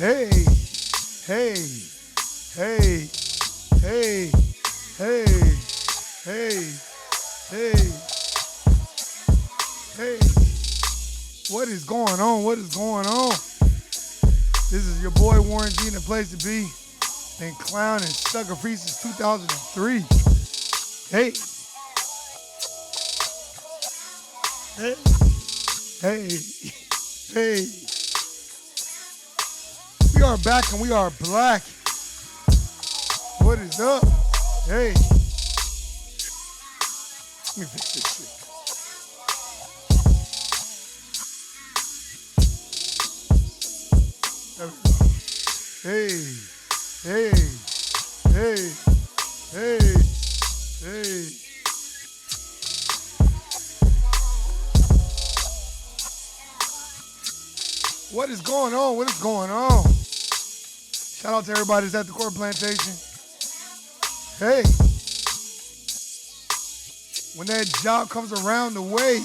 Hey, hey, hey, hey, hey, hey, hey, hey. What is going on? What is going on? This is your boy Warren G, and the place to be. Been clowning sucker free since 2003. Hey. Hey. Hey. Hey. We are back and we are black. What is up? Hey. Let me fix this shit. There we go. Hey. Hey. Hey. Hey. Hey. What is going on? What is going on? Shout out to everybody that's at the Court Plantation. Hey. When that job comes around the way.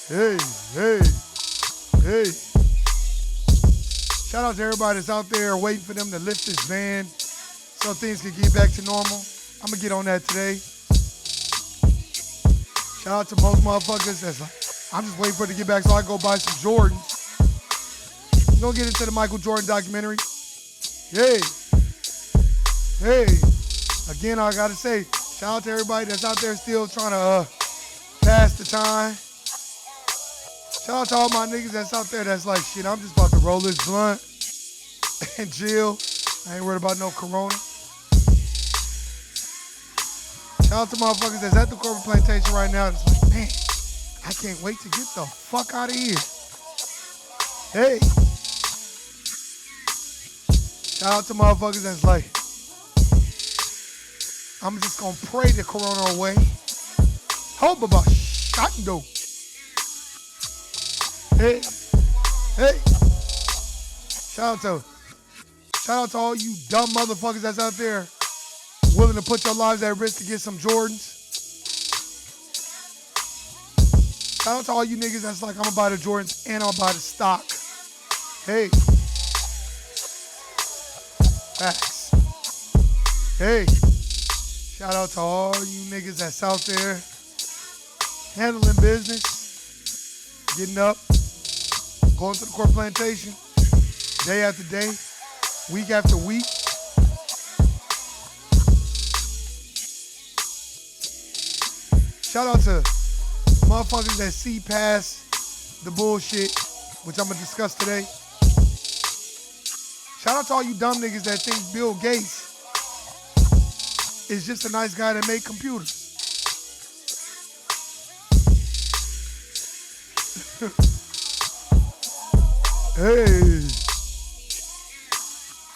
Hey, hey, hey. Shout out to everybody that's out there waiting for them to lift this van so things can get back to normal. I'm going to get on that today. Shout out to most motherfuckers that's like, I'm just waiting for it to get back so I can go buy some Jordans. We're going to get into the Michael Jordan documentary. Hey. Hey. Again, I got to say, shout out to everybody that's out there still trying to pass the time. Shout out to all my niggas that's out there that's like, shit, I'm just about to roll this blunt and chill. I ain't worried about no corona. Shout out to motherfuckers that's at the Corporate Plantation right now that's like, man, I can't wait to get the fuck out of here. Hey. Shout out to motherfuckers that's like, I'm just gonna pray the corona away. Hope about shot and dope. Hey. Hey. Shout out to all you dumb motherfuckers that's out there willing to put your lives at risk to get some Jordans. Shout out to all you niggas that's like, I'm gonna buy the Jordans and I'll buy the stock. Hey. Facts. Hey. Shout out to all you niggas that's out there handling business, getting up, going to the Court Plantation, day after day, week after week. Shout out to motherfuckers that see past the bullshit, which I'm going to discuss today. Shout out to all you dumb niggas that think Bill Gates is just a nice guy that make computers. Hey.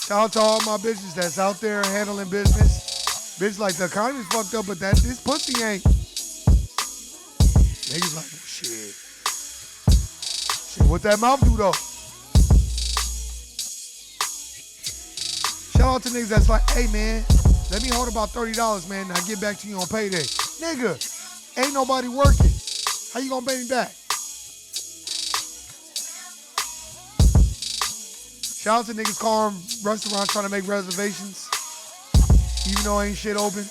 Shout out to all my bitches that's out there handling business. Bitch, like, the economy's fucked up, but this pussy ain't. Niggas like, oh, shit. Shit, what that mouth do, though? Shout out to niggas that's like, hey, man, let me hold about $30, man, and I'll get back to you on payday. Nigga, ain't nobody working. How you gonna pay me back? Shout out to niggas calling restaurants trying to make reservations, even though ain't shit open.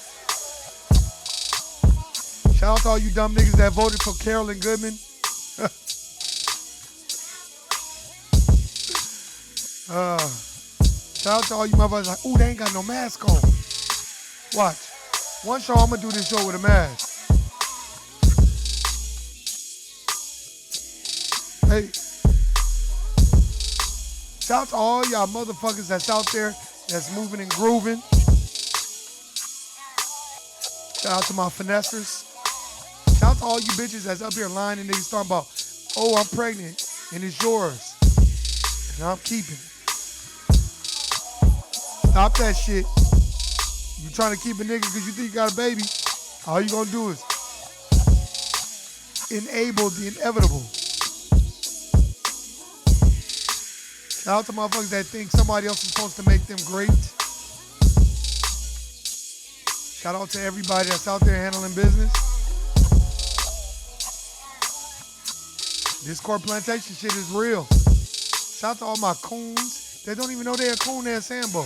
Shout out to all you dumb niggas that voted for Carolyn Goodman. Shout out to all you motherfuckers like, ooh, they ain't got no mask on. Watch. One show, I'm going to do this show with a mask. Hey. Shout out to all y'all motherfuckers that's out there that's moving and grooving. Shout out to my finessers. Shout out to all you bitches that's up here lying and niggas talking about, oh, I'm pregnant and it's yours. And I'm keeping it. Stop that shit. You trying to keep a nigga because you think you got a baby. All you gonna do is enable the inevitable. Shout out to motherfuckers that think somebody else is supposed to make them great. Shout out to everybody that's out there handling business. This Court Plantation shit is real. Shout out to all my coons. They don't even know they're a coon, they're a Sambo.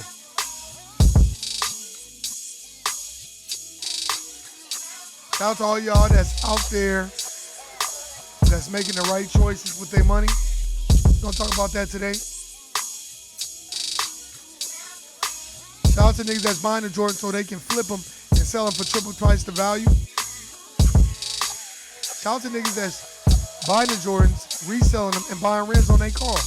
Shout out to all y'all that's out there that's making the right choices with their money. We're gonna talk about that today. Shout out to niggas that's buying the Jordan so they can flip them and sell them for triple twice the value. Shout out to niggas that's buying the Jordans, reselling them, and buying rims on their car.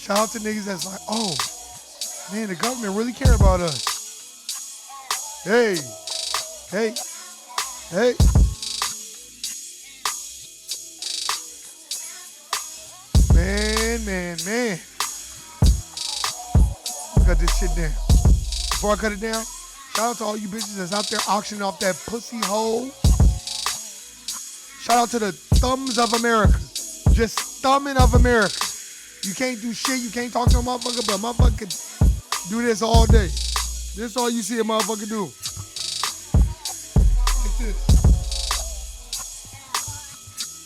Shout out to niggas that's like, oh, man, the government really care about us. Hey, hey, hey. Man. Cut this shit down. Before I cut it down, shout out to all you bitches that's out there auctioning off that pussy hole. Shout out to the thumbs of America. Just thumbing of America. You can't do shit. You can't talk to a motherfucker, but a motherfucker can do this all day. This is all you see a motherfucker do. Like this.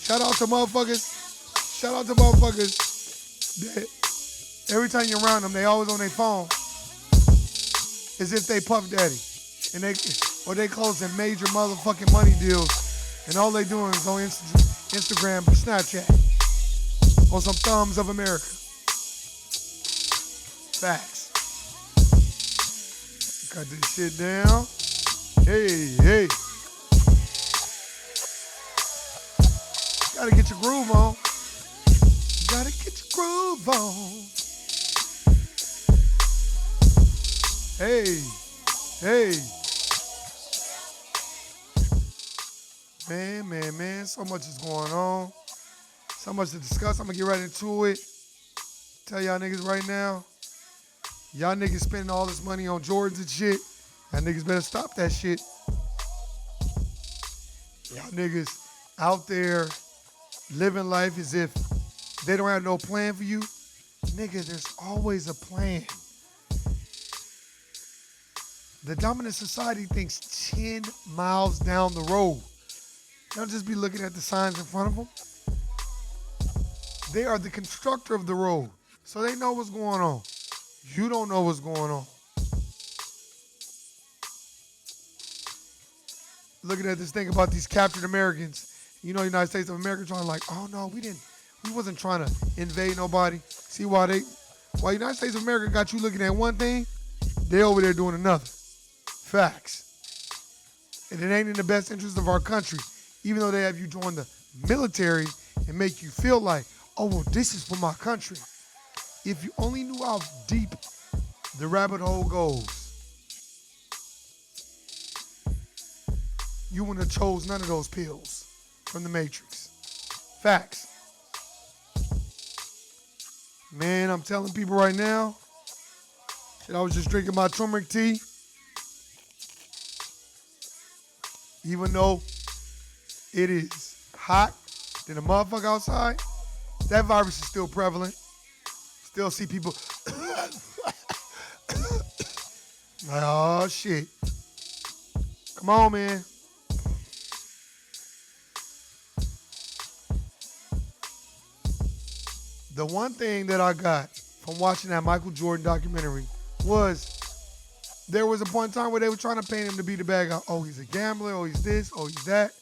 Shout out to motherfuckers. Shout out to motherfuckers that every time you're around them, they always on their phone as if they Puff Daddy. And they closing major motherfucking money deals, and all they doing is on Instagram or Snapchat on some thumbs of America. Facts. Cut this shit down. Hey. Gotta get your groove on. Gotta get your groove on. Hey. Man, so much is going on. So much to discuss. I'm gonna get right into it. Tell y'all niggas right now, y'all niggas spending all this money on Jordans and shit. Y'all niggas better stop that shit. Y'all niggas out there living life as if they don't have no plan for you. Nigga, there's always a plan. The dominant society thinks 10 miles down the road. They don't just be looking at the signs in front of them. They are the constructor of the road, so they know what's going on. You don't know what's going on. Looking at this thing about these captured Americans, you know, United States of America trying like, oh no, we wasn't trying to invade nobody. See why United States of America got you looking at one thing, they over there doing another. Facts. And it ain't in the best interest of our country, even though they have you join the military and make you feel like, oh, well, this is for my country. If you only knew how deep the rabbit hole goes, you wouldn't have chose none of those pills from the Matrix. Facts. Man, I'm telling people right now, shit, I was just drinking my turmeric tea. Even though it is hot than a motherfucker outside, that virus is still prevalent. Still see people like, oh shit. Come on, man. The one thing that I got from watching that Michael Jordan documentary was there was a point in time where they were trying to paint him to be the bad guy. Oh, he's a gambler. Oh, he's this. Oh, he's that.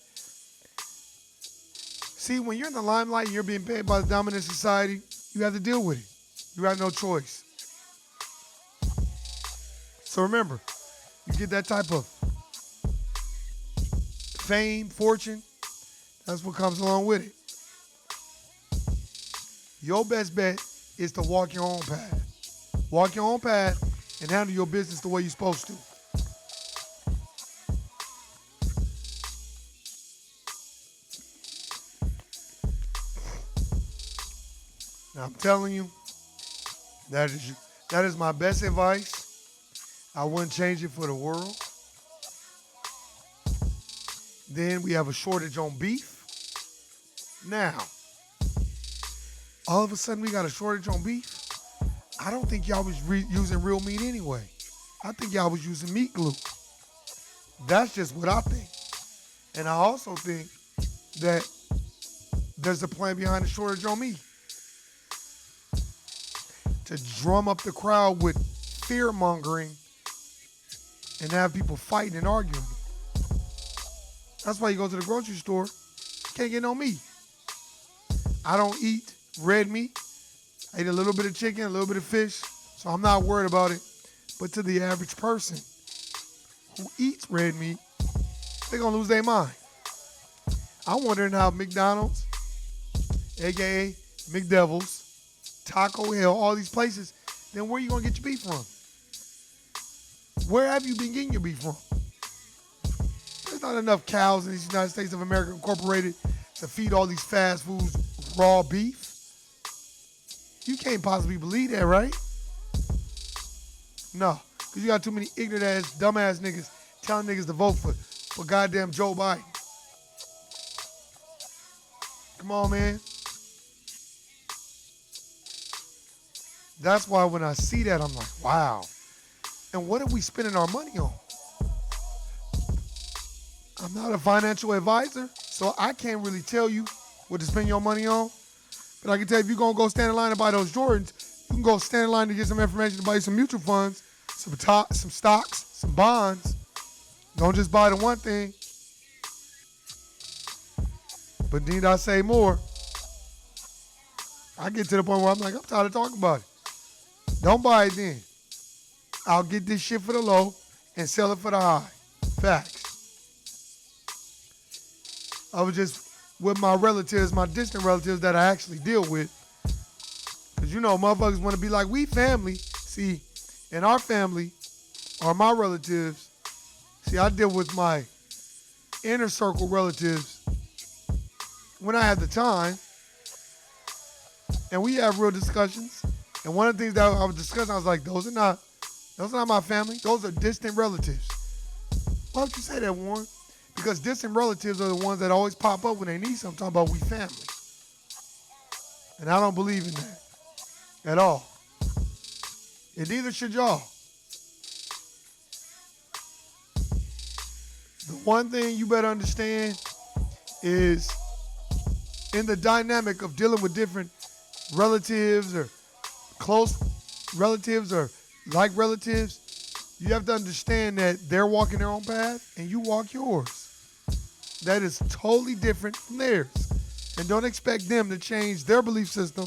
See, when you're in the limelight and you're being paid by the dominant society, you have to deal with it. You have no choice. So remember, you get that type of fame, fortune, that's what comes along with it. Your best bet is to walk your own path. Walk your own path and handle your business the way you're supposed to. Now I'm telling you, that is my best advice. I wouldn't change it for the world. Then we have a shortage on beef. Now, all of a sudden we got a shortage on beef. I don't think y'all was using real meat anyway. I think y'all was using meat glue. That's just what I think. And I also think that there's a plan behind the shortage on me. To drum up the crowd with fear mongering and have people fighting and arguing. That's why you go to the grocery store, can't get no meat. I don't eat red meat. I eat a little bit of chicken, a little bit of fish, so I'm not worried about it. But to the average person who eats red meat, they're gonna lose their mind. I'm wondering how McDonald's, aka McDevils, Taco Hell, all these places, then where you gonna get your beef from? Where have you been getting your beef from? There's not enough cows in the United States of America Incorporated to feed all these fast foods raw beef. You can't possibly believe that, right? No, because you got too many ignorant ass, dumb ass niggas telling niggas to vote for goddamn Joe Biden. Come on, man. That's why when I see that, I'm like, wow. And what are we spending our money on? I'm not a financial advisor, so I can't really tell you what to spend your money on. But I can tell you, if you're going to go stand in line to buy those Jordans, you can go stand in line to get some information to buy some mutual funds, some stocks, some bonds. Don't just buy the one thing. But need I say more? I get to the point where I'm like, I'm tired of talking about it. Don't buy it then. I'll get this shit for the low and sell it for the high. Facts. I was just with my relatives, my distant relatives that I actually deal with. Because you know, motherfuckers want to be like, we family. See, in our family, or my relatives, see, I deal with my inner circle relatives when I have the time. And we have real discussions. And one of the things that I was discussing, I was like, those are not my family. Those are distant relatives. Why would you say that, Warren? Because distant relatives are the ones that always pop up when they need something, talking about we family. And I don't believe in that at all. And neither should y'all. The one thing you better understand is in the dynamic of dealing with different relatives or close relatives or like relatives, you have to understand that they're walking their own path and you walk yours. That is totally different from theirs. And don't expect them to change their belief system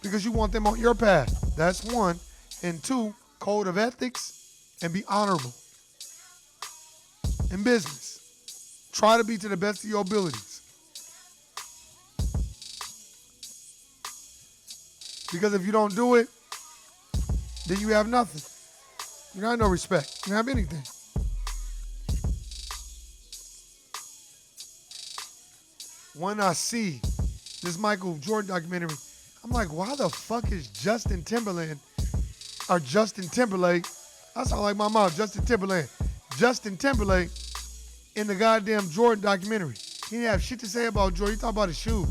because you want them on your path. That's one. And two, code of ethics and be honorable. In business, try to be to the best of your abilities. Because if you don't do it, then you have nothing. You don't have no respect. You don't have anything. When I see this Michael Jordan documentary, I'm like, why the fuck is Justin Timberlake, I sound like my mom, Justin Timberlake in the goddamn Jordan documentary. He didn't have shit to say about Jordan. He talked about his shoes.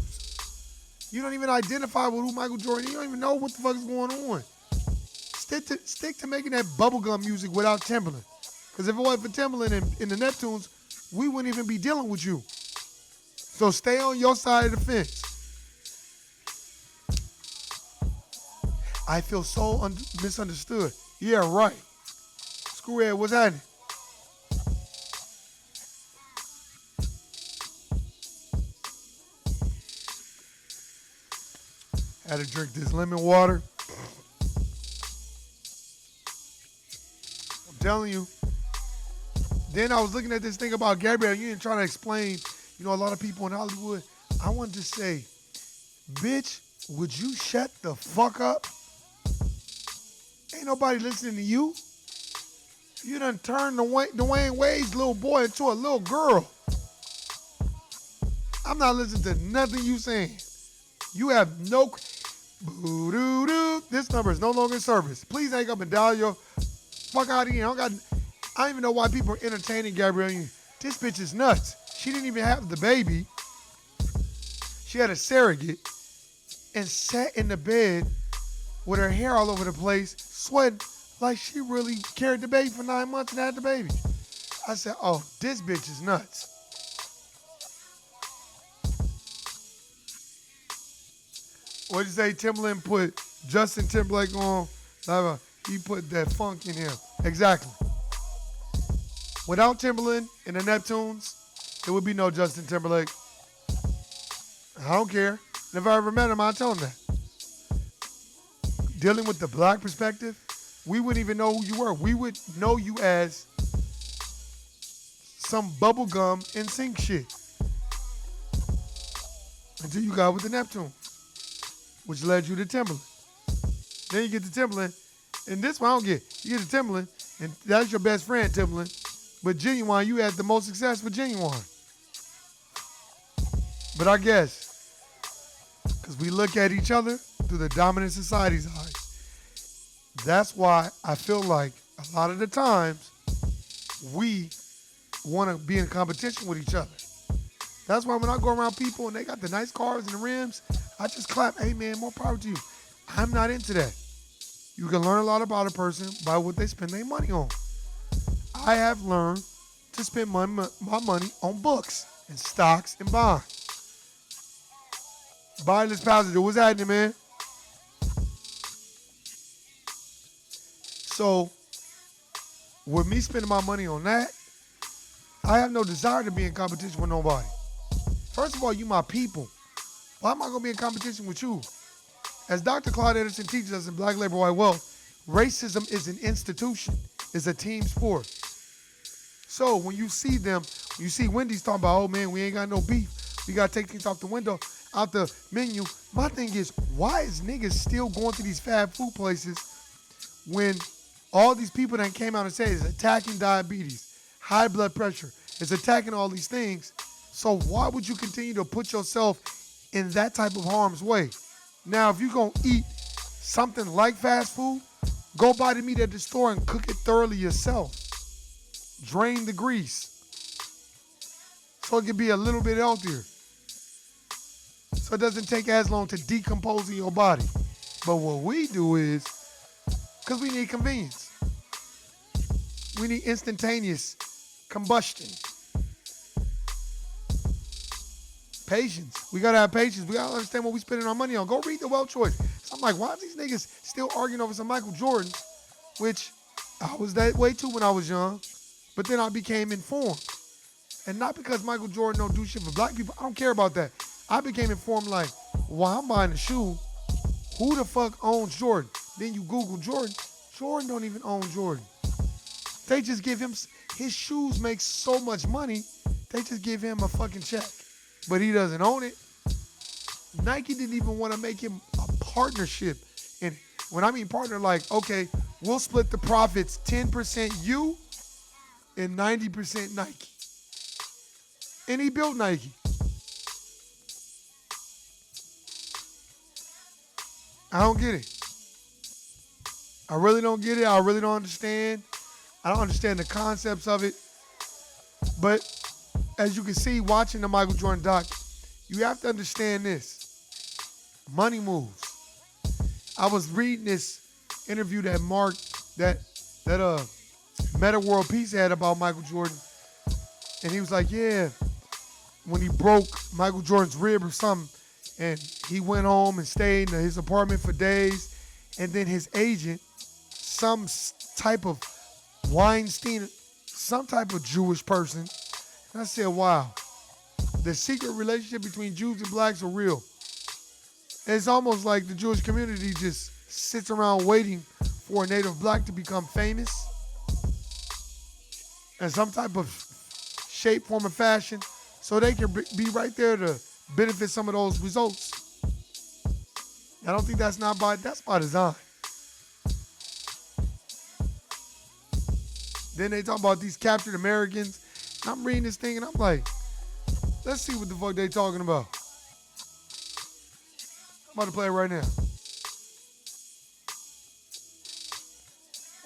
You don't even identify with who Michael Jordan is. You don't even know what the fuck is going on. Stick to making that bubblegum music without Timberland. Because if it wasn't for Timberland and the Neptunes, we wouldn't even be dealing with you. So stay on your side of the fence. I feel so misunderstood. Yeah, right. Screwhead, what's happening? Had to drink this lemon water. I'm telling you. Then I was looking at this thing about Gabrielle Union trying to explain, you know, a lot of people in Hollywood. I wanted to say, bitch, would you shut the fuck up? Ain't nobody listening to you. You done turned Dwayne Wade's little boy into a little girl. I'm not listening to nothing you saying. You have no... Boo-doo-doo. This number is no longer in service. Please hang up and dial your... Fuck out of here. I don't even know why people are entertaining Gabrielle Union. This bitch is nuts. She didn't even have the baby. She had a surrogate and sat in the bed with her hair all over the place, sweating like she really carried the baby for 9 months and had the baby. I said, oh, this bitch is nuts. What'd you say? Timberland put Justin Timberlake on. He put that funk in him. Exactly. Without Timberland and the Neptunes, there would be no Justin Timberlake. I don't care. And if I ever met him, I'll tell him that. Dealing with the black perspective, we wouldn't even know who you were. We would know you as some bubblegum NSYNC shit. Until you got with the Neptune, which led you to Timberland. Then you get to Timberland, and this one I don't get. You get to Timberland, and that's your best friend, Timberland. But Genuine, you had the most success with Genuine. But I guess, because we look at each other through the dominant society's eyes, that's why I feel like a lot of the times we want to be in competition with each other. That's why when I go around people and they got the nice cars and the rims, I just clap, hey man, more power to you. I'm not into that. You can learn a lot about a person by what they spend their money on. I have learned to spend my money on books and stocks and bonds. Buy this positive. What's happening, man? So, with me spending my money on that, I have no desire to be in competition with nobody. First of all, you my people. Why am I going to be in competition with you? As Dr. Claude Edison teaches us in Black Labor, White Wealth, racism is an institution. It's a team sport. So when you see them, you see Wendy's talking about, oh man, we ain't got no beef. We got to take things off the window, out the menu. My thing is, why is niggas still going to these fast food places when all these people that came out and said it's attacking diabetes, high blood pressure, it's attacking all these things. So why would you continue to put yourself in that type of harm's way? Now, if you're going to eat something like fast food, go buy the meat at the store and cook it thoroughly yourself. Drain the grease so it can be a little bit healthier. So it doesn't take as long to decompose in your body. But what we do is, because we need convenience. We need instantaneous combustion. Patience. We gotta have patience. We gotta understand what we spending our money on. Go read the Wealth Choice. So I'm like, why are these niggas still arguing over some Michael Jordan? Which I was that way too when I was young. But then I became informed. And not because Michael Jordan don't do shit for black people. I don't care about that. I became informed like, well, I'm buying a shoe. Who the fuck owns Jordan? Then you Google Jordan. Jordan don't even own Jordan. They just give him, his shoes make so much money, they just give him a fucking check. But he doesn't own it. Nike didn't even want to make him a partnership. And when I mean partner, like, okay, we'll split the profits 10% you and 90% Nike. And he built Nike. I don't get it. I really don't get it. I really don't understand. I don't understand the concepts of it. But as you can see, watching the Michael Jordan doc, you have to understand this. Money moves. I was reading this interview that Meta World Peace had about Michael Jordan. And he was like, yeah, when he broke Michael Jordan's rib or something, and he went home and stayed in his apartment for days, and then his agent, some type of Weinstein, some type of Jewish person, and I said, wow, the secret relationship between Jews and blacks are real. It's almost like the Jewish community just sits around waiting for a native black to become famous in some type of shape, form, or fashion, so they can be right there to benefit some of those results. I don't think that's by design. Then they talk about these captured Americans. And I'm reading this thing and I'm like, let's see what the fuck they talking about. I'm about to play it right now.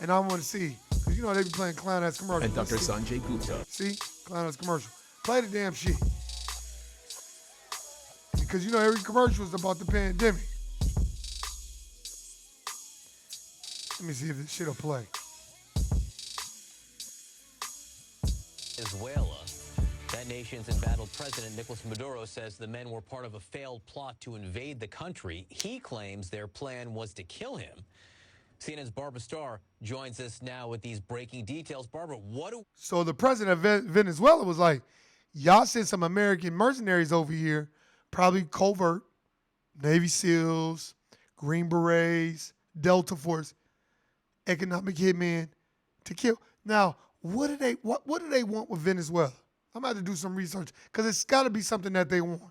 And I want to see, because you know they be playing clown ass commercials. And Dr. Sanjay Gupta. See? Clown ass commercial. Play the damn shit. Because you know every commercial is about the pandemic. Let me see if this shit'll play. Venezuela That nation's embattled president, Nicolas Maduro, says the men were part of a failed plot to invade the country. He claims their plan was to kill him. CNN's Barbara Starr joins us now with these breaking details. Barbara, what do... So the president of Venezuela was like, y'all sent some American mercenaries over here, probably covert, Navy SEALs, Green Berets, Delta Force, economic hitmen to kill. Now, what do they want with Venezuela? I'm about to do some research because it's got to be something that they want.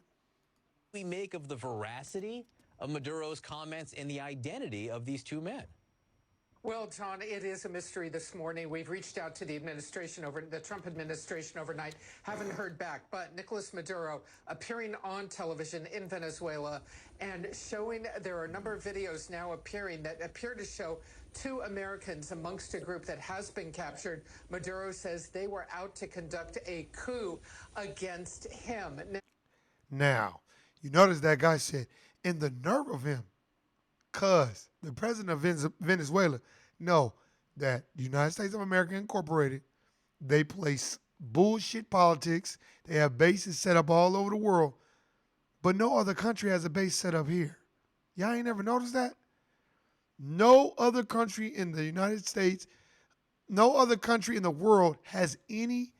We make of the veracity of Maduro's comments and the identity of these two men? Well, John, it is a mystery this morning. We've reached out to the Trump administration overnight, haven't heard back. But Nicolas Maduro appearing on television in Venezuela and showing, there are a number of videos now appearing that appear to show two Americans amongst a group that has been captured. Maduro says they were out to conduct a coup against him. Now, you notice that guy said, and the nerve of him, because the president of Venezuela know that the United States of America Incorporated, they place bullshit politics. They have bases set up all over the world, but no other country has a base set up here. Y'all ain't never noticed that? No other country in the United States, no other country in the world has any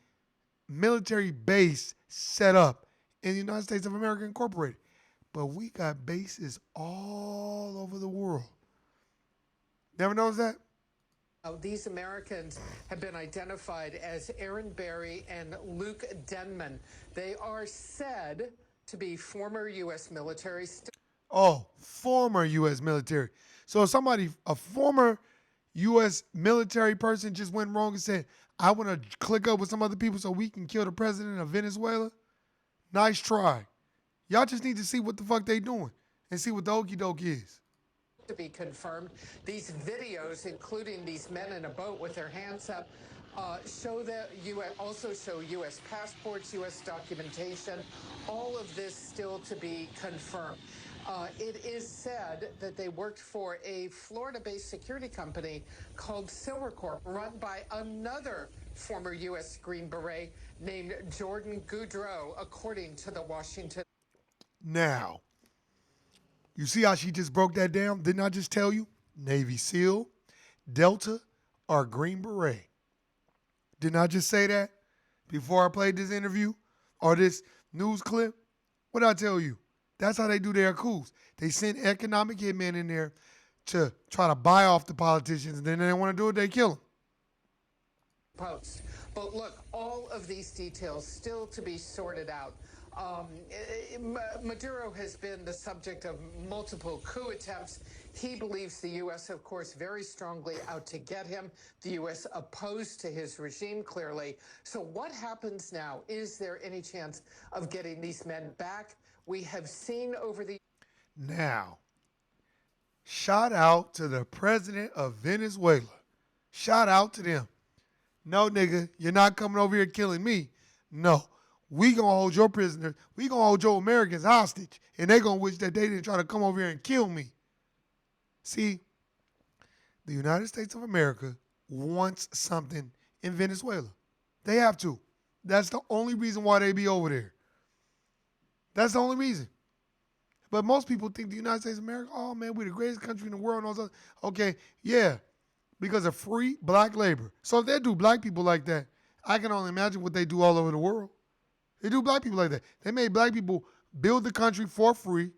military base set up in the United States of America Incorporated. But we got bases all over the world. Never noticed that? These Americans have been identified as Aaron Berry and Luke Denman. They are said to be former U.S. military. Former U.S. military. So somebody, a former U.S. military person just went wrong and said, I want to click up with some other people so we can kill the president of Venezuela. Nice try. Y'all just need to see what the fuck they doing and see what the okie doke is. To be confirmed, these videos, including these men in a boat with their hands up, also show U.S. passports, U.S. documentation. All of this still to be confirmed. It is said that they worked for a Florida-based security company called Silvercorp, run by another former U.S. Green Beret named Jordan Goudreau, according to the Washington. Now, you see how she just broke that down? Didn't I just tell you? Navy SEAL, Delta, or Green Beret. Didn't I just say that before I played this interview or this news clip? What did I tell you? That's how they do their coups. They send economic hitmen in there to try to buy off the politicians, and then they want to do it, they kill them. Post. But look, all of these details still to be sorted out. Maduro has been the subject of multiple coup attempts. He believes the U.S., of course, very strongly out to get him. The U.S. opposed to his regime, clearly. So what happens now? Is there any chance of getting these men back? We have seen over the... Now, shout out to the president of Venezuela. Shout out to them. No, nigga, you're not coming over here killing me. No. We gonna hold your prisoners. We gonna hold your Americans hostage. And they gonna wish that they didn't try to come over here and kill me. See, the United States of America wants something in Venezuela. They have to. That's the only reason why they be over there. That's the only reason. But most people think the United States of America, oh man, we're the greatest country in the world. And all that. Okay, yeah, because of free black labor. So if they do black people like that, I can only imagine what they do all over the world. They do black people like that. They made black people build the country for free,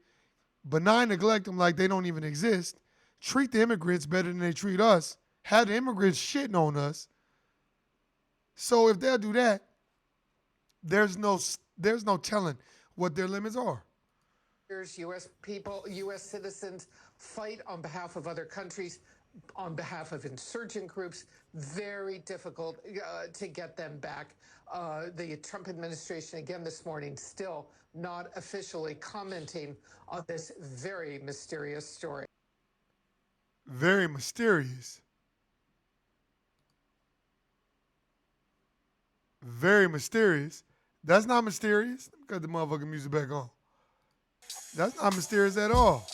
benign neglect them like they don't even exist, treat the immigrants better than they treat us, have the immigrants shitting on us. So if they'll do that, there's no telling what their limits are. U.S. people, U.S. citizens fight on behalf of other countries, on behalf of insurgent groups. Very difficult to get them back. The Trump administration, again this morning, still not officially commenting on this very mysterious story. Very mysterious. Very mysterious. That's not mysterious. Let me cut the motherfucking music back on. That's not mysterious at all.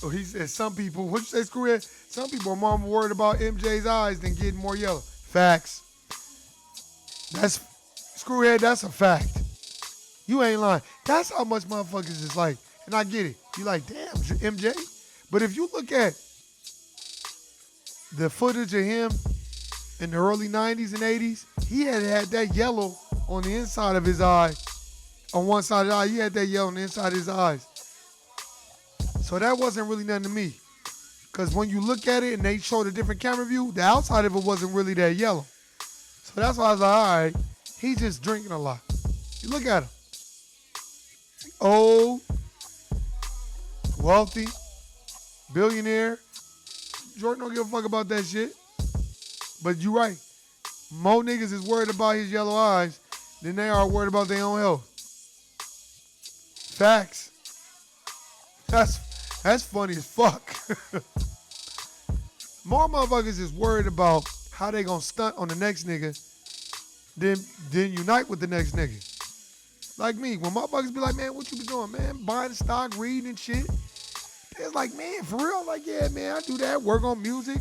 Oh, he said some people, what you say, Screwhead? Some people are more worried about MJ's eyes than getting more yellow. Facts. That's, screwhead, that's a fact. You ain't lying. That's how much motherfuckers is like. And I get it. You like, damn, MJ. But if you look at the footage of him in the early 90s and 80s, he had that yellow on the inside of his eye. On one side of the eye, he had that yellow on the inside of his eyes. So that wasn't really nothing to me. Because when you look at it and they showed a different camera view, the outside of it wasn't really that yellow. So that's why I was like, all right, he's just drinking a lot. You look at him. Old, wealthy, billionaire. Jordan don't give a fuck about that shit. But you're right. More niggas is worried about his yellow eyes than they are worried about their own health. Facts. That's funny as fuck. More motherfuckers is worried about how they gonna stunt on the next nigga than unite with the next nigga. Like me, when motherfuckers be like, man, what you be doing, man? Buying stock, reading and shit. It's like, man, for real? Like, yeah, man, I do that, work on music.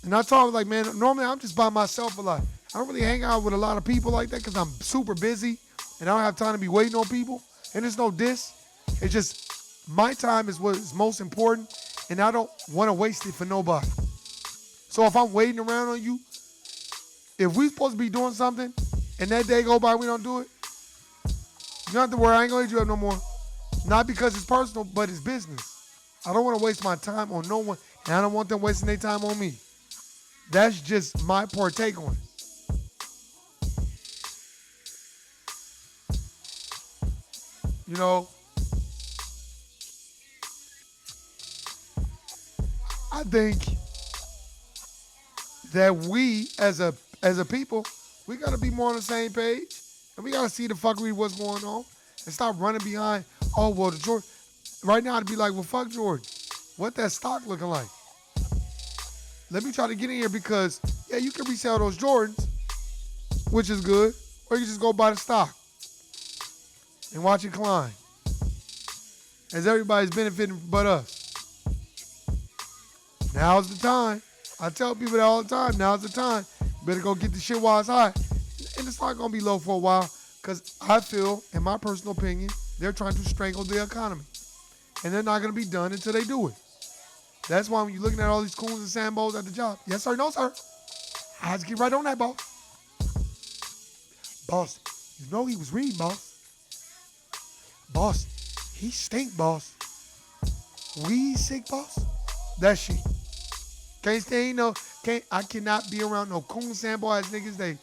And I told him, like, man, normally I'm just by myself a lot. I don't really hang out with a lot of people like that because I'm super busy and I don't have time to be waiting on people. And there's no diss. It's just my time is what is most important and I don't want to waste it for nobody. So if I'm waiting around on you, if we supposed to be doing something and that day go by we don't do it, you don't have to worry, I ain't gonna hit you up no more. Not because it's personal, but it's business. I don't want to waste my time on no one and I don't want them wasting their time on me. That's just my partake on it. You know, I think that we as a people, we gotta be more on the same page, and we gotta see the fuckery what's going on, and stop running behind. Oh well, the Jordan. Right now, I'd be like, well, fuck Jordan. What that stock looking like? Let me try to get in here because yeah, you can resell those Jordans, which is good, or you just go buy the stock and watch it climb. As everybody's benefiting but us. Now's the time. I tell people that all the time. Now's the time. Better go get the shit while it's hot. And it's not going to be low for a while because I feel, in my personal opinion, they're trying to strangle the economy. And they're not going to be done until they do it. That's why when you're looking at all these coons and Sambos at the job, yes sir, no sir. I had to get right on that, boss. Boss, you know he was reading, boss. Boss, he stink, boss. We sick, boss. That shit. Can't stay, I cannot be around no coon Sambo ass niggas. They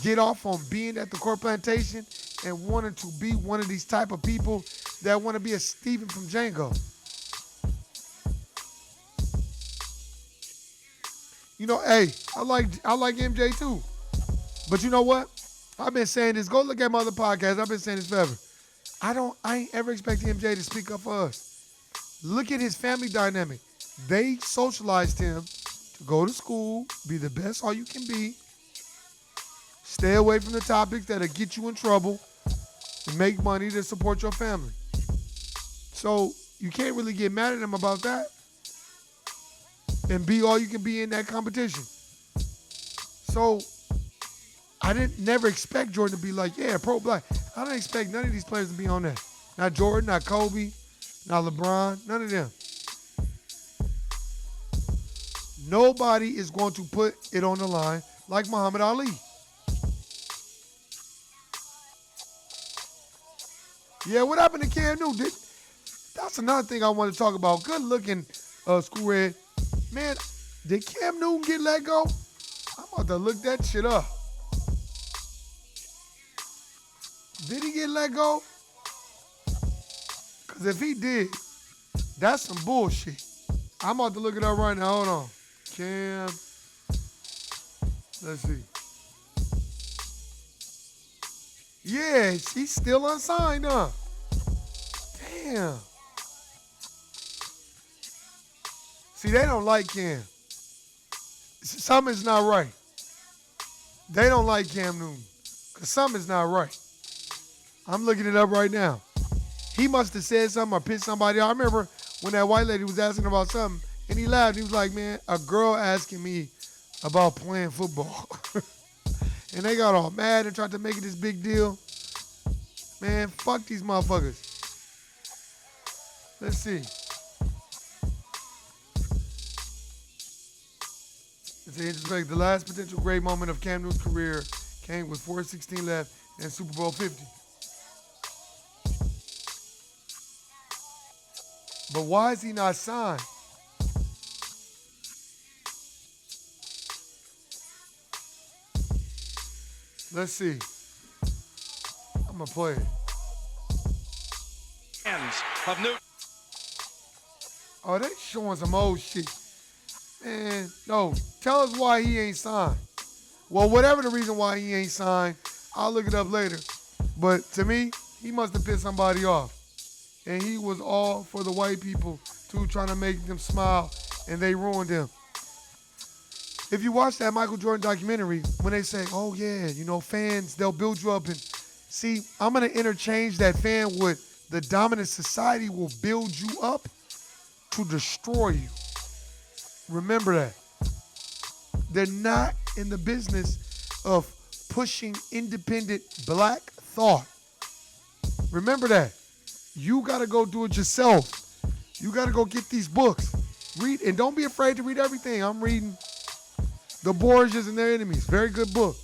get off on being at the court plantation and wanting to be one of these type of people that want to be a Steven from Django. You know, hey, I like MJ too. But you know what? I've been saying this. Go look at my other podcasts. I've been saying this forever. I ain't ever expected MJ to speak up for us. Look at his family dynamic. They socialized him to go to school, be the best all you can be, stay away from the topics that'll get you in trouble, and make money to support your family. So you can't really get mad at him about that and be all you can be in that competition. So I never expect Jordan to be like, yeah, pro-black. I don't expect none of these players to be on that. Not Jordan, not Kobe, not LeBron, none of them. Nobody is going to put it on the line like Muhammad Ali. Yeah, what happened to Cam Newton? That's another thing I want to talk about. Good looking, Screwhead. Man, did Cam Newton get let go? I'm about to look that shit up. Did he get let go? Because if he did, that's some bullshit. I'm about to look it up right now. Hold on. Cam. Let's see. Yeah, he's still unsigned, huh? Damn. See, they don't like Cam. Something's not right. They don't like Cam Newton. Because something's not right. I'm looking it up right now. He must have said something or pissed somebody off. I remember when that white lady was asking about something, and he laughed. He was like, man, a girl asking me about playing football. And they got all mad and tried to make it this big deal. Man, fuck these motherfuckers. Let's see. It's interesting. The last potential great moment of Cam Newton's career came with 4:16 left in Super Bowl 50. But why is he not signed? Let's see. I'm going to play it. Of Newton. Oh, they showing some old shit. Man, no. Tell us why he ain't signed. Well, whatever the reason why he ain't signed, I'll look it up later. But to me, he must have pissed somebody off. And he was all for the white people, too, trying to make them smile, and they ruined him. If you watch that Michael Jordan documentary, when they say, oh, yeah, you know, fans, they'll build you up. And see, I'm going to interchange that fan with the dominant society will build you up to destroy you. Remember that. They're not in the business of pushing independent black thought. Remember that. You got to go do it yourself. You got to go get these books. Read, and don't be afraid to read everything. I'm reading The Borgias and Their Enemies. Very good book.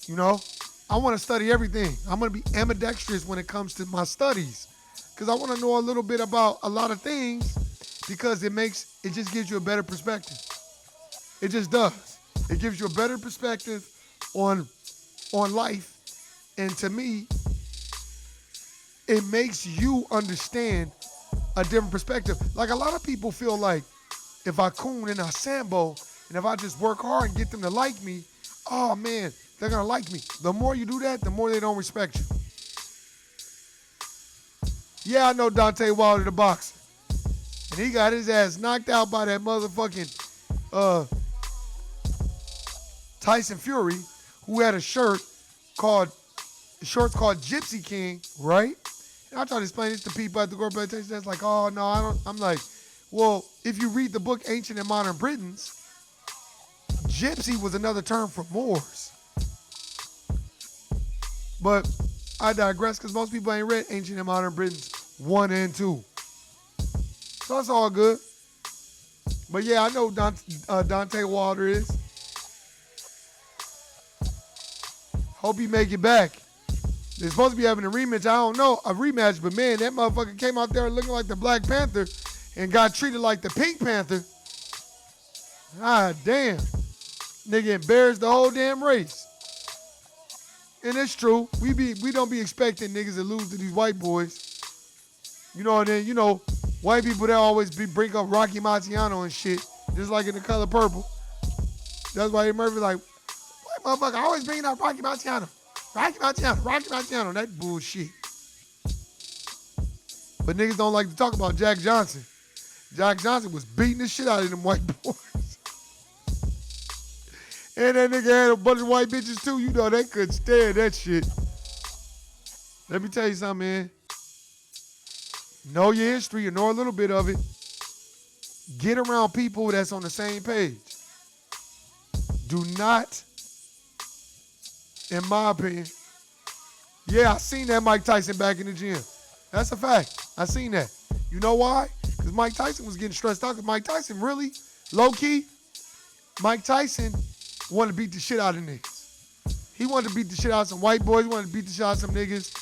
You know, I want to study everything. I'm going to be ambidextrous when it comes to my studies because I want to know a little bit about a lot of things because it just gives you a better perspective. It just does. It gives you a better perspective on life. And to me, it makes you understand a different perspective. Like a lot of people feel like if I coon and I sambo, and if I just work hard and get them to like me, oh man, they're gonna like me. The more you do that, the more they don't respect you. Yeah, I know Deontay Wilder, the boxer. And he got his ass knocked out by that motherfucking Tyson Fury, who had a shorts called Gypsy King, right? And I try to explain this to people at the Gore Presentation. That's like, oh no, I don't. I'm like, well, if you read the book Ancient and Modern Britons, gypsy was another term for Moors. But I digress because most people ain't read Ancient and Modern Britons 1 and 2. So it's all good. But yeah, I know who Deontay Wilder is. Hope he make it back. They're supposed to be having a rematch. I don't know, a rematch, but man, that motherfucker came out there looking like the Black Panther and got treated like the Pink Panther. Ah, damn. Nigga embarrassed the whole damn race. And it's true. We don't be expecting niggas to lose to these white boys. You know, and then, you know, white people, they always bring up Rocky Marciano and shit, just like in The Color Purple. That's why Eddie Murphy like, white motherfucker always bringing up Rocky Marciano. Rocky Marciano, that bullshit. But niggas don't like to talk about Jack Johnson. Jack Johnson was beating the shit out of them white boys. And that nigga had a bunch of white bitches too. You know, they couldn't stand that shit. Let me tell you something, man. Know your history and know a little bit of it. Get around people that's on the same page. Do not, in my opinion, yeah, I seen that Mike Tyson back in the gym. That's a fact. I seen that. You know why? Because Mike Tyson was getting stressed out. Because Mike Tyson really, low-key, Mike Tyson wanted to beat the shit out of niggas. He wanted to beat the shit out of some white boys. He wanted to beat the shit out of some niggas.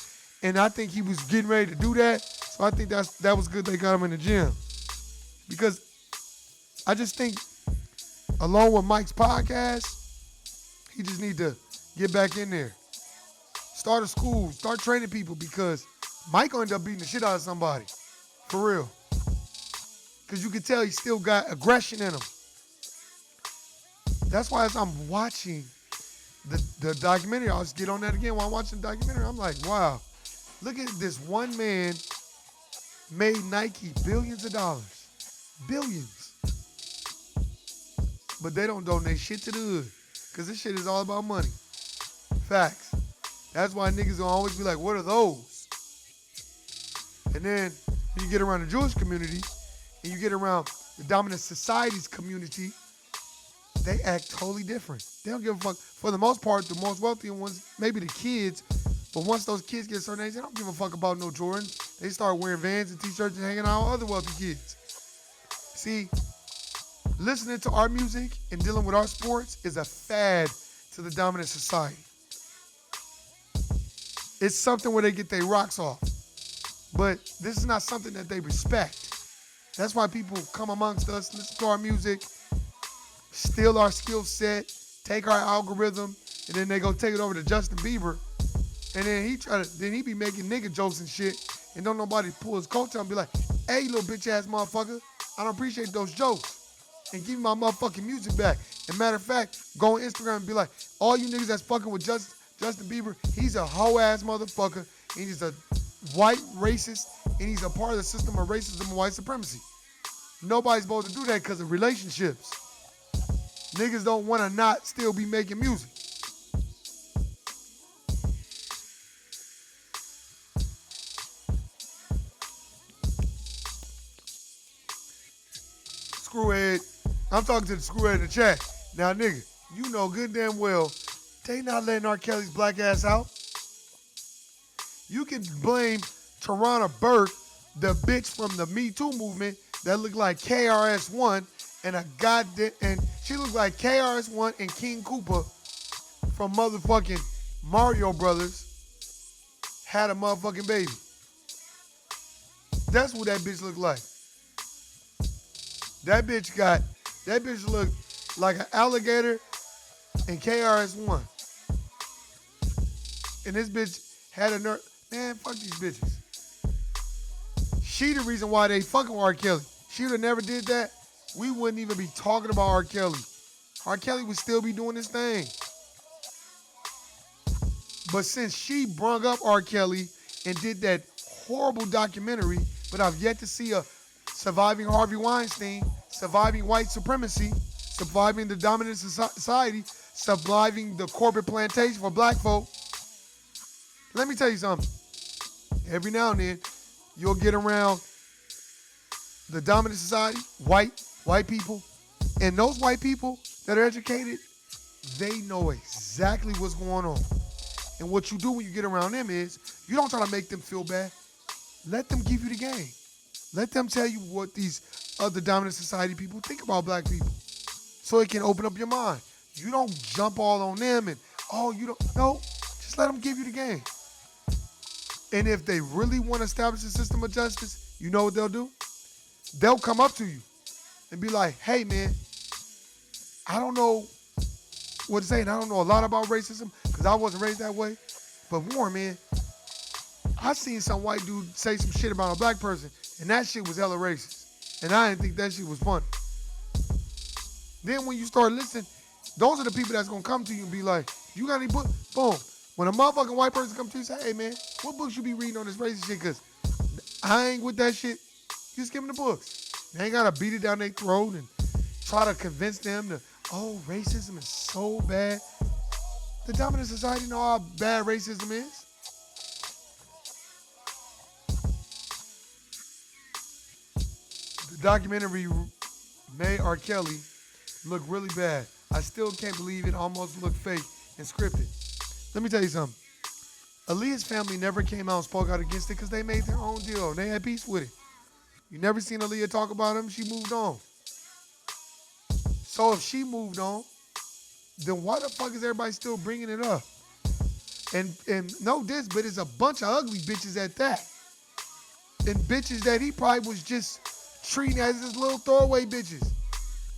And I think he was getting ready to do that. So I think that was good they got him in the gym. Because I just think, along with Mike's podcast, he just need to get back in there. Start a school. Start training people because Mike will end up beating the shit out of somebody. For real. Because you can tell he still got aggression in him. That's why as I'm watching the documentary, I'll just get on that again while I'm watching the documentary. I'm like, wow, look at this one man made Nike billions of dollars. Billions. But they don't donate shit to the hood because this shit is all about money. Facts. That's why niggas will always be like, what are those? And then you get around the Jewish community and you get around the dominant society's community, they act totally different. They don't give a fuck. For the most part, the most wealthy ones, maybe the kids, but once those kids get a certain age, they don't give a fuck about no Jordan. They start wearing Vans and t-shirts and hanging out with other wealthy kids. See, listening to our music and dealing with our sports is a fad to the dominant society. It's something where they get their rocks off. But this is not something that they respect. That's why people come amongst us, listen to our music, steal our skill set, take our algorithm, and then they go take it over to Justin Bieber. And then he be making nigga jokes and shit, and don't nobody pull his coattail and be like, hey, little bitch ass motherfucker, I don't appreciate those jokes. And give me my motherfucking music back. And matter of fact, go on Instagram and be like, all you niggas that's fucking with Justin Bieber, he's a hoe ass motherfucker, and he's a white racist, and he's a part of the system of racism and white supremacy. Nobody's supposed to do that because of relationships. Niggas don't want to not still be making music. Screwhead. I'm talking to the screwhead in the chat. Now, nigga, you know good damn well they not letting R. Kelly's black ass out. You can blame Tarana Burke, the bitch from the Me Too movement that looked like KRS-One and she looked like KRS-One and King Koopa from motherfucking Mario Brothers had a motherfucking baby. That's what that bitch looked like. That bitch looked like an alligator and KRS-One. And this bitch had a nerve. Man, fuck these bitches. She the reason why they fucking with R. Kelly. She would have never did that. We wouldn't even be talking about R. Kelly. R. Kelly would still be doing his thing. But since she brung up R. Kelly and did that horrible documentary, but I've yet to see a surviving Harvey Weinstein, surviving white supremacy, surviving the dominant society, surviving the corporate plantation for black folk. Let me tell you something. Every now and then, you'll get around the dominant society, white people, and those white people that are educated, they know exactly what's going on. And what you do when you get around them is, you don't try to make them feel bad. Let them give you the game. Let them tell you what these other dominant society people think about black people, so it can open up your mind. You don't jump all on them and, no, just let them give you the game. And if they really want to establish a system of justice, you know what they'll do? They'll come up to you and be like, hey, man, I don't know what to say, and I don't know a lot about racism because I wasn't raised that way. But Warren, man, I seen some white dude say some shit about a black person, and that shit was hella racist. And I didn't think that shit was funny. Then when you start listening, those are the people that's going to come to you and be like, you got any book? Boom. When a motherfucking white person come to you and say, hey, man, what books you be reading on this racist shit? Because I ain't with that shit. Just give them the books. They ain't got to beat it down their throat and try to convince them to, racism is so bad. The dominant society know how bad racism is. The documentary made R. Kelly look really bad. I still can't believe it almost looked fake and scripted. Let me tell you something. Aaliyah's family never came out and spoke out against it because they made their own deal. They had peace with it. You never seen Aaliyah talk about him. She moved on. So if she moved on, then why the fuck is everybody still bringing it up? And no diss, but it's a bunch of ugly bitches at that. And bitches that he probably was just treating as his little throwaway bitches.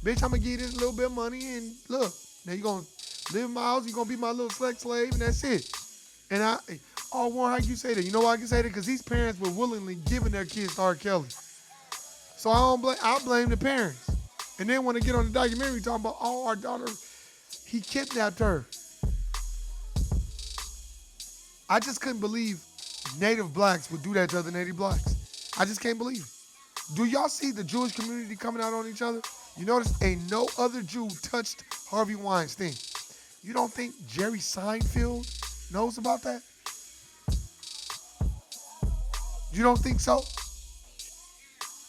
Bitch, I'm going to give you this little bit of money and look, now you going to live in my house, you're going to be my little sex slave, and that's it. And Warren, how you say that? You know why I can say that? Because these parents were willingly giving their kids to R. Kelly. So I blame the parents. And then when they get on the documentary talking about, our daughter, he kidnapped her. I just couldn't believe native blacks would do that to other native blacks. I just can't believe it. Do y'all see the Jewish community coming out on each other? You notice ain't no other Jew touched Harvey Weinstein. You don't think Jerry Seinfeld knows about that? You don't think so?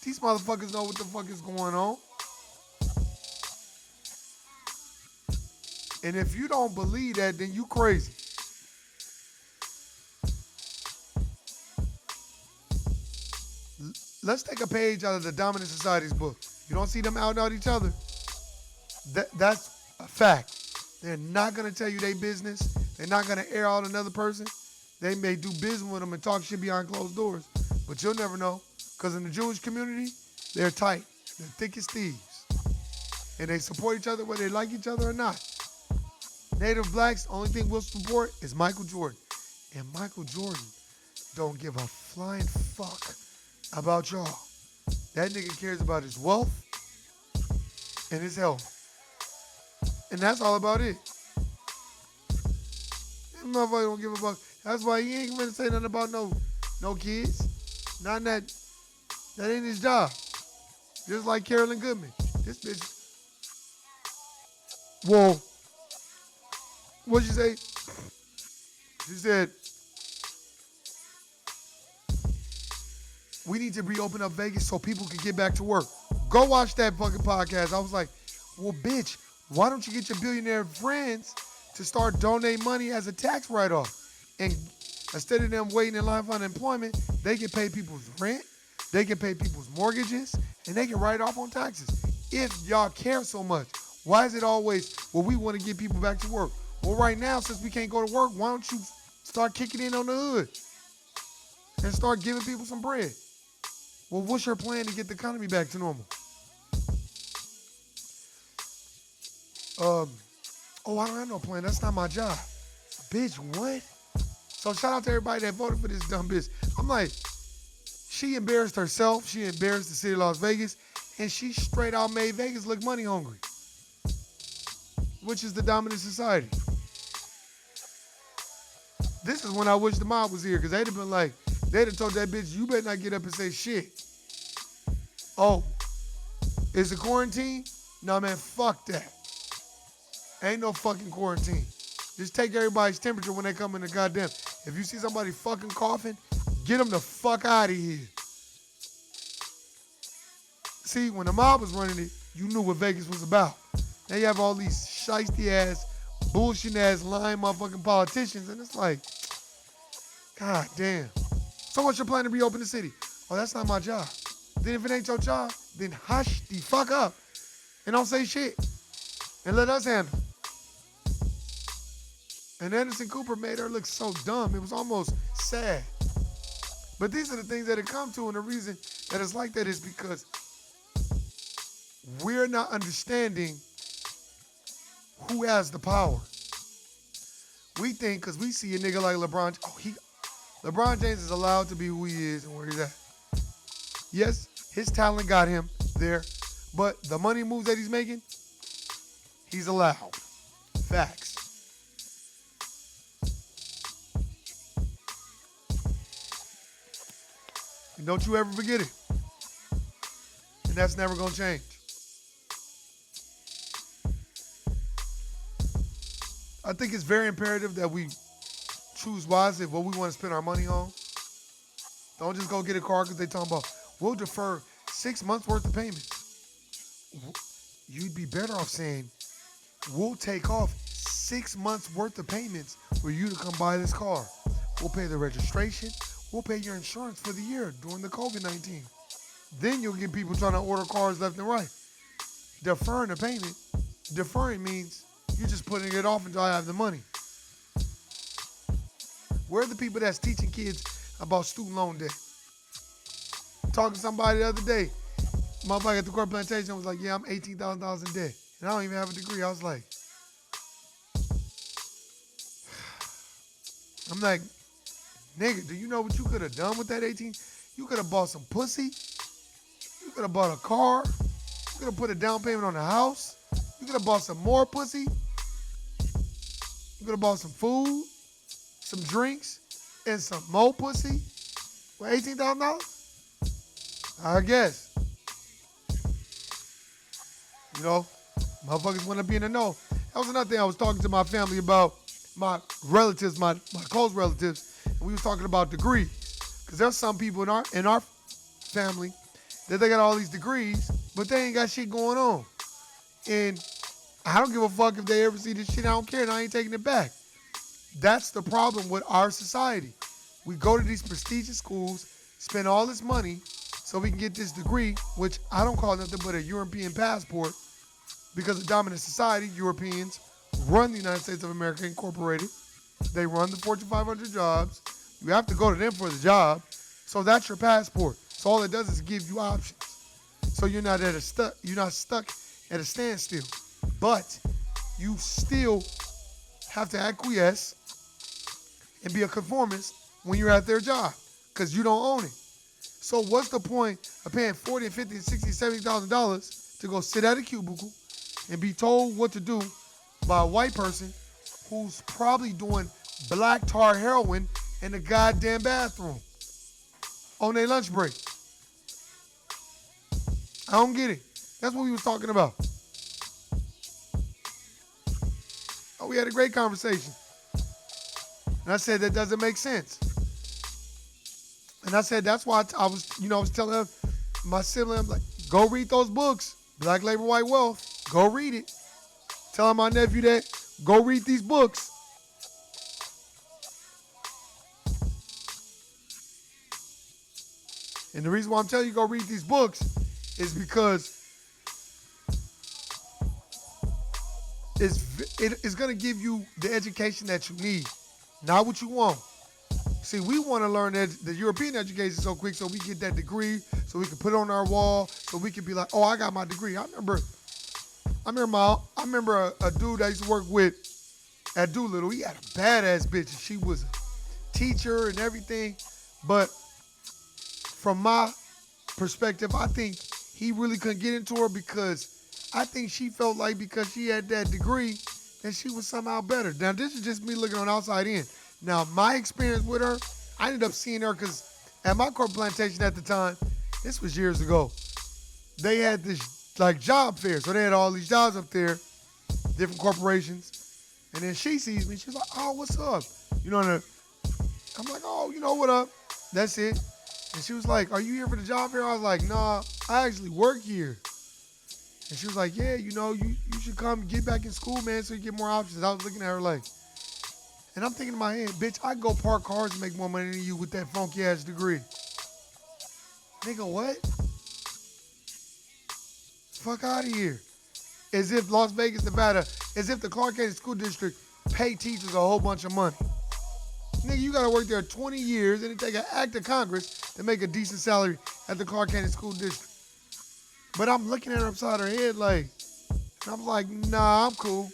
These motherfuckers know what the fuck is going on. And if you don't believe that, then you crazy. Let's take a page out of the Dominant Society's book. You don't see them out and out each other. That's a fact. They're not going to tell you their business. They're not going to air out another person. They may do business with them and talk shit behind closed doors. But you'll never know. Because in the Jewish community, they're tight. They're thick as thieves. And they support each other whether they like each other or not. Native blacks, the only thing we'll support is Michael Jordan. And Michael Jordan don't give a flying fuck about y'all. That nigga cares about his wealth and his health. And that's all about it. That motherfucker don't give a fuck. That's why he ain't gonna say nothing about no kids. Not that ain't his job. Just like Carolyn Goodman. This bitch. Whoa. What'd she say? She said, we need to reopen up Vegas so people can get back to work. Go watch that fucking podcast. I was like, well, bitch, why don't you get your billionaire friends to start donating money as a tax write-off? And instead of them waiting in line for unemployment, they can pay people's rent, they can pay people's mortgages, and they can write off on taxes. If y'all care so much, why is it always, well, we want to get people back to work? Well, right now, since we can't go to work, why don't you start kicking in on the hood and start giving people some bread? Well, what's your plan to get the economy back to normal? I don't have no plan. That's not my job. Bitch, what? So shout out to everybody that voted for this dumb bitch. I'm like, she embarrassed herself. She embarrassed the city of Las Vegas. And she straight out made Vegas look money hungry, which is the Dominant Society. This is when I wish the mob was here, because they'd have been like, they'd have told that bitch, you better not get up and say shit. Oh, is it quarantine? No, man, fuck that. Ain't no fucking quarantine. Just take everybody's temperature when they come in the goddamn. If you see somebody fucking coughing, get them the fuck out of here. See, when the mob was running it, you knew what Vegas was about. Now you have all these shiesty ass, bullshit ass, lying motherfucking politicians, and it's like, god damn. So what's your plan to reopen the city? Oh, that's not my job. Then if it ain't your job, then hush the fuck up and don't say shit and let us handle it. And Anderson Cooper made her look so dumb. It was almost sad. But these are the things that it come to, and the reason that it's like that is because we're not understanding who has the power. We think because we see a nigga like LeBron, LeBron James is allowed to be who he is and where he's at. Yes, his talent got him there, but the money moves that he's making, he's allowed. Facts. And don't you ever forget it. And that's never gonna change. I think it's very imperative that we choose wisely what we want to spend our money on. Don't just go get a car because they talking about, we'll defer 6 months worth of payments. You'd be better off saying, we'll take off 6 months worth of payments for you to come buy this car. We'll pay the registration. We'll pay your insurance for the year during the COVID-19. Then you'll get people trying to order cars left and right. Deferring the payment. Deferring means you're just putting it off until I have the money. Where are the people that's teaching kids about student loan debt? Talking to somebody the other day, motherfucker at the Court Plantation was like, yeah, I'm $18,000 in debt. And I don't even have a degree. I was like, nigga, do you know what you could have done with that 18? You could have bought some pussy. You could have bought a car. You could have put a down payment on a house. You could have bought some more pussy. You could have bought some food, some drinks, and some more pussy for $18,000? I guess. You know, motherfuckers want to be in the know. That was another thing I was talking to my family about, my relatives, my close relatives, and we was talking about degrees. Because there's some people in our family that they got all these degrees, but they ain't got shit going on. And I don't give a fuck if they ever see this shit. I don't care, and I ain't taking it back. That's the problem with our society. We go to these prestigious schools, spend all this money so we can get this degree, which I don't call nothing but a European passport, because of dominant society, Europeans run the United States of America Incorporated. They run the Fortune 500 jobs. You have to go to them for the job. So that's your passport. So all it does is give you options. So you're not stuck at a standstill. But you still have to acquiesce and be a conformist when you're at their job, because you don't own it. So what's the point of paying $40, $50, $60, $70,000 to go sit at a cubicle and be told what to do by a white person who's probably doing black tar heroin in the goddamn bathroom on their lunch break? I don't get it. That's what we was talking about. Oh, we had a great conversation. And I said, that doesn't make sense. And I said, that's why I was telling my sibling, I'm like, go read those books, Black Labor, White Wealth. Go read it. Telling my nephew that, go read these books. And the reason why I'm telling you go read these books is because it's going to give you the education that you need, not what you want. See, we want to learn the European education so quick so we get that degree, so we can put it on our wall, so we can be like, oh, I got my degree. I remember a dude I used to work with at Doolittle. He had a badass bitch, and she was a teacher and everything. But from my perspective, I think he really couldn't get into her because I think she felt like because she had that degree that she was somehow better. Now, this is just me looking on the outside in. Now, my experience with her, I ended up seeing her because at my corporate plantation at the time, this was years ago, they had this like job fair. So they had all these jobs up there, different corporations. And then she sees me. She's like, oh, what's up? You know, and I'm like, oh, you know, what up? That's it. And she was like, are you here for the job fair? I was like, nah, I actually work here. And she was like, yeah, you know, you should come get back in school, man, so you get more options. I was looking at her like, and I'm thinking in my head, bitch, I go park cars and make more money than you with that funky ass degree. Nigga, what? Fuck out of here. As if Las Vegas, Nevada, as if the Clark County School District pay teachers a whole bunch of money. Nigga, you gotta work there 20 years and it take an act of Congress to make a decent salary at the Clark County School District. But I'm looking at her upside her head like, and I'm like, nah, I'm cool.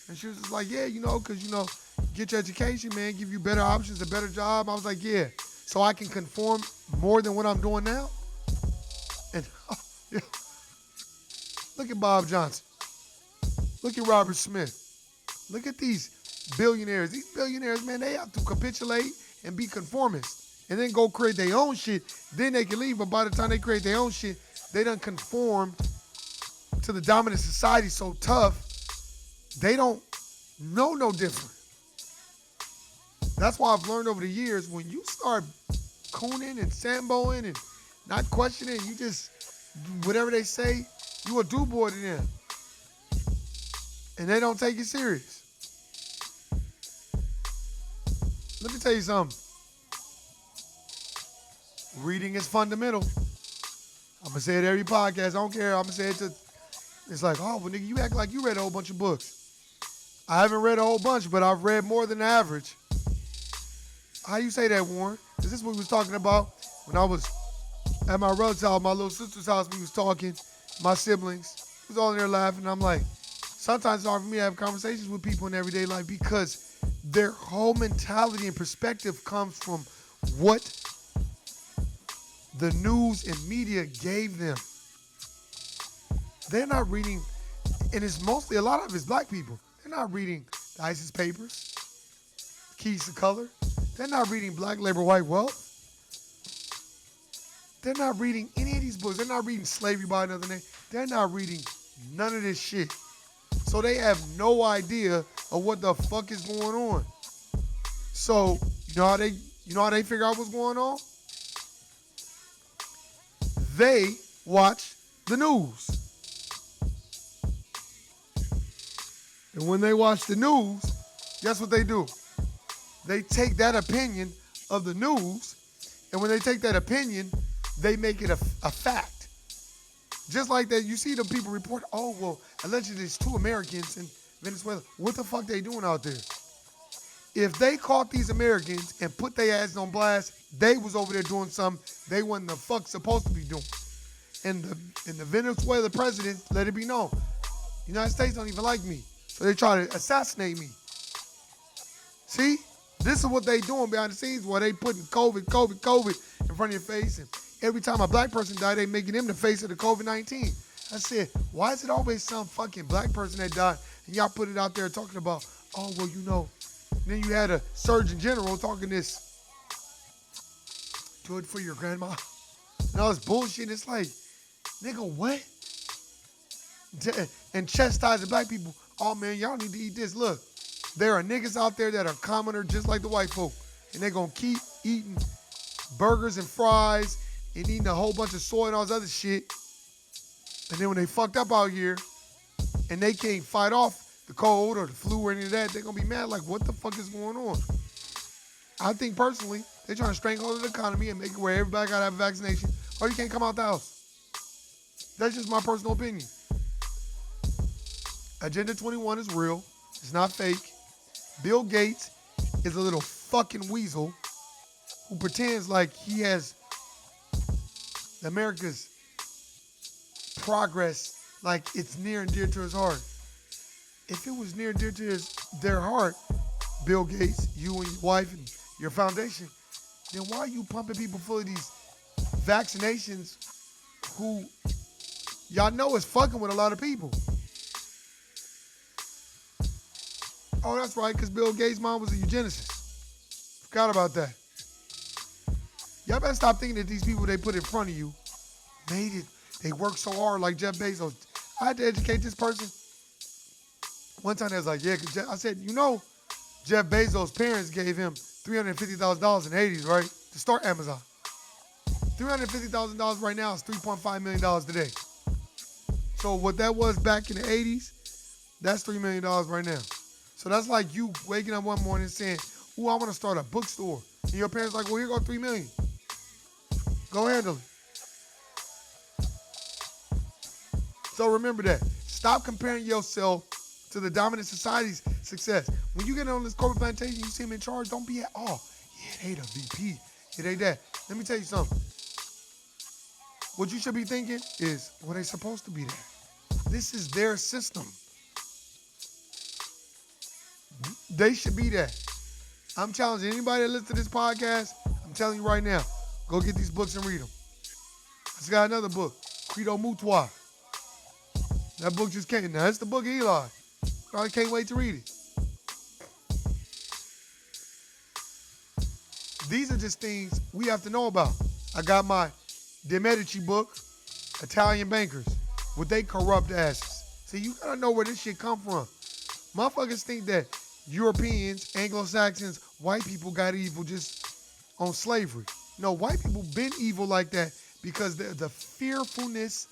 And she was just like, yeah, you know, because, you know, get your education, man, give you better options, a better job. I was like, yeah, so I can conform more than what I'm doing now. And yeah. Look at Bob Johnson. Look at Robert Smith. Look at these billionaires. These billionaires, man, they have to capitulate and be conformists and then go create their own shit. Then they can leave, but by the time they create their own shit, they done conformed to the dominant society so tough, they don't know no different. That's why I've learned over the years, when you start cooning and samboing and not questioning, you just, whatever they say, you a do-boy to them. And they don't take you serious. Let me tell you something. Reading is fundamental. I'm going to say it every podcast. I don't care. I'm going to say it to, it's like, oh, well, nigga, you act like you read a whole bunch of books. I haven't read a whole bunch, but I've read more than average. How you say that, Warren? Is this what we was talking about when I was at my relative's house, my little sister's house? We was talking, my siblings. We was all in there laughing. I'm like, sometimes it's hard for me to have conversations with people in everyday life because their whole mentality and perspective comes from what the news and media gave them. They're not reading, and it's mostly, a lot of it's black people. They're not reading the ISIS papers, Keys to Color. They're not reading Black Labor, White Wealth. They're not reading any of these books. They're not reading Slavery by Another Name. They're not reading none of this shit. So they have no idea of what the fuck is going on. So you know how they figure out what's going on? They watch the news. And when they watch the news, guess what they do? They take that opinion of the news, and when they take that opinion, they make it a fact. Just like that, you see the people report, oh, well, allegedly there's 2 Americans in Venezuela. What the fuck they doing out there? If they caught these Americans and put their ass on blast, they was over there doing something they wasn't the fuck supposed to be doing. And the Venezuela president let it be known, the United States don't even like me. So they try to assassinate me. See? This is what they doing behind the scenes while they putting COVID in front of your face. And every time a black person die, they making him the face of the COVID-19. I said, why is it always some fucking black person that died? And y'all put it out there talking about, oh, well, you know. And then you had a Surgeon General talking this, do it for your grandma. And all this bullshit. It's like, nigga, what? And chastising black people. Oh, man, y'all need to eat this. Look, there are niggas out there that are commoner just like the white folk. And they're going to keep eating burgers and fries and eating a whole bunch of soy and all this other shit. And then when they fucked up out here and they can't fight off the cold or the flu or any of that, they're going to be mad like, what the fuck is going on? I think personally, they're trying to stranglehold the economy and make it where everybody got to have a vaccination or you can't come out the house. That's just my personal opinion. Agenda 21 is real. It's not fake. Bill Gates is a little fucking weasel who pretends like he has America's progress like it's near and dear to his heart. If it was near and dear to their heart, Bill Gates, you and your wife and your foundation, then why are you pumping people full of these vaccinations who y'all know is fucking with a lot of people? Oh, that's right, because Bill Gates' mom was a eugenicist. Forgot about that. Y'all better stop thinking that these people they put in front of you made it. They worked so hard like Jeff Bezos. I had to educate this person. One time they was like, yeah, I said, you know, Jeff Bezos' parents gave him $350,000 in the 80s, right, to start Amazon. $350,000 right now is $3.5 million today. So what that was back in the 80s, that's $3 million right now. So that's like you waking up one morning saying, ooh, I want to start a bookstore. And your parents like, well, here go $3 million. Go handle it. So remember that. Stop comparing yourself to the dominant society's success. When you get on this corporate plantation, you see them in charge, don't be at, oh, yeah, they the VP. Yeah, they that. Let me tell you something. What you should be thinking is, well, they supposed to be there. This is their system. They should be there. I'm challenging anybody that listens to this podcast, I'm telling you right now, go get these books and read them. I just got another book, Credo Mutwa. That book just came. Now, that's the book of Eli. I can't wait to read it. These are just things we have to know about. I got my De Medici book, Italian Bankers, with they corrupt asses. See, you gotta know where this shit come from. Motherfuckers think that Europeans, Anglo-Saxons, white people got evil just on slavery. No, white people been evil like that because the fearfulness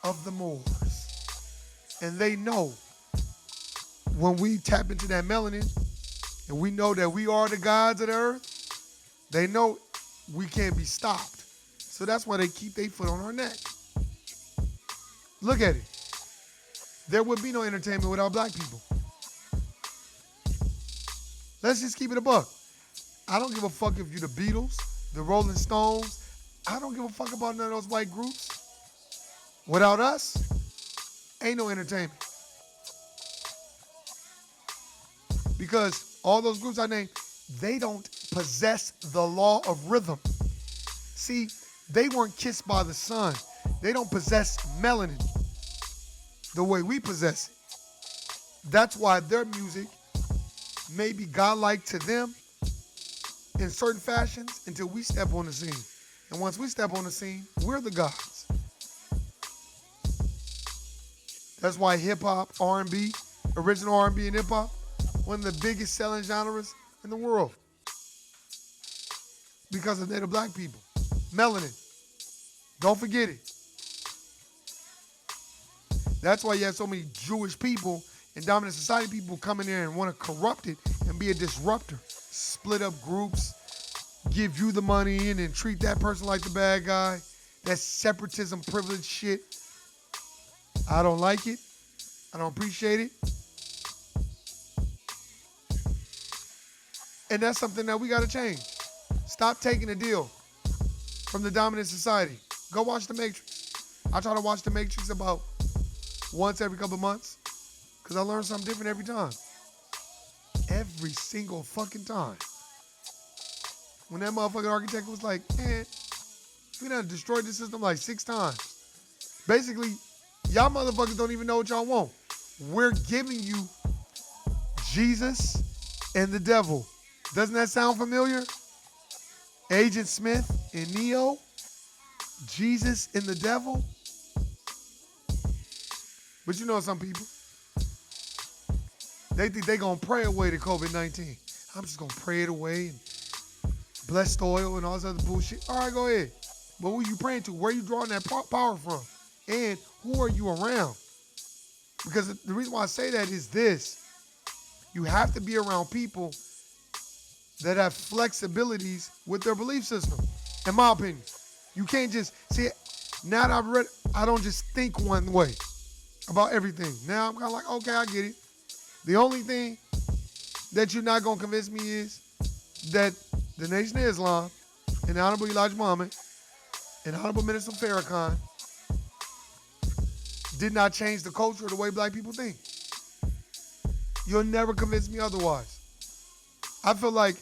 of the Moors. And they know when we tap into that melanin and we know that we are the gods of the earth, they know we can't be stopped. So that's why they keep their foot on our neck. Look at it. There would be no entertainment without black people. Let's just keep it a buck. I don't give a fuck if you're the Beatles, the Rolling Stones. I don't give a fuck about none of those white groups. Without us, ain't no entertainment. Because all those groups I named, they don't possess the law of rhythm. See, they weren't kissed by the sun. They don't possess melanin the way we possess it. That's why their music may be godlike to them in certain fashions until we step on the scene. And once we step on the scene, we're the gods. That's why hip-hop, R&B, original R&B and hip-hop, one of the biggest selling genres in the world. Because of native black people. Melanin. Don't forget it. That's why you have so many Jewish people And dominant society people come in there and want to corrupt it and be a disruptor. Split up groups, give you the money and then treat that person like the bad guy. That separatism privilege shit. I don't like it. I don't appreciate it. And that's something that we got to change. Stop taking a deal from the dominant society. Go watch The Matrix. I try to watch The Matrix about once every couple of months because I learn something different every time. Every single fucking time. When that motherfucking architect was like, man, we done destroyed the system like 6 times. Basically, y'all motherfuckers don't even know what y'all want. We're giving you Jesus and the devil. Doesn't that sound familiar? Agent Smith and Neo, Jesus and the devil. But you know some people, they think they gonna pray away the COVID-19. I'm just gonna pray it away and blessed oil and all this other bullshit. All right, go ahead. But who you praying to? Where you drawing that power from? And who are you around? Because the reason why I say that is this. You have to be around people that have flexibilities with their belief system, in my opinion. You can't just, see, now that I've read, I don't just think one way about everything. Now I'm kind of like, okay, I get it. The only thing that you're not going to convince me is that the Nation of Islam and the Honorable Elijah Muhammad and Honorable Minister Farrakhan did not change the culture of the way black people think. You'll never convince me otherwise. I feel like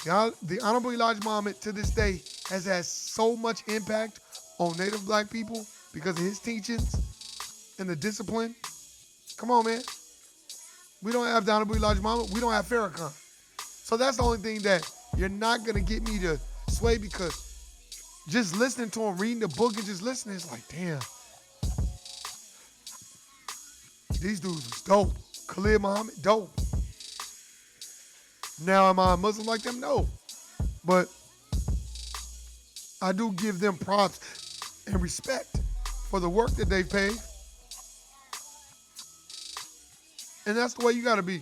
the Honorable Elijah Muhammad to this day has had so much impact on Native black people because of his teachings and the discipline. Come on, man. We don't have the Honorable Elijah Muhammad. We don't have Farrakhan. So that's the only thing that you're not going to get me to sway, because just listening to him, reading the book and just listening, it's like, damn. These dudes was dope. Khalid Muhammad, dope. Now, am I a Muslim like them? No. But I do give them props and respect for the work that they've paid. And that's the way you got to be.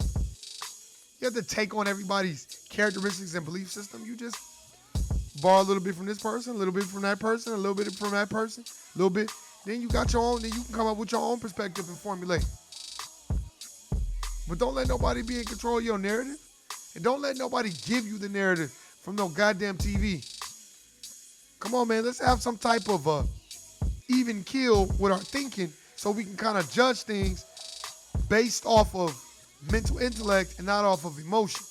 You have to take on everybody's characteristics and belief system. You just borrow a little bit from this person, a little bit from that person, a little bit from that person, a little bit. Then you got your own, then you can come up with your own perspective and formulate. But don't let nobody be in control of your narrative. And don't let nobody give you the narrative from no goddamn TV. Come on, man. Let's have some type of even keel with our thinking so we can kind of judge things based off of mental intellect and not off of emotion.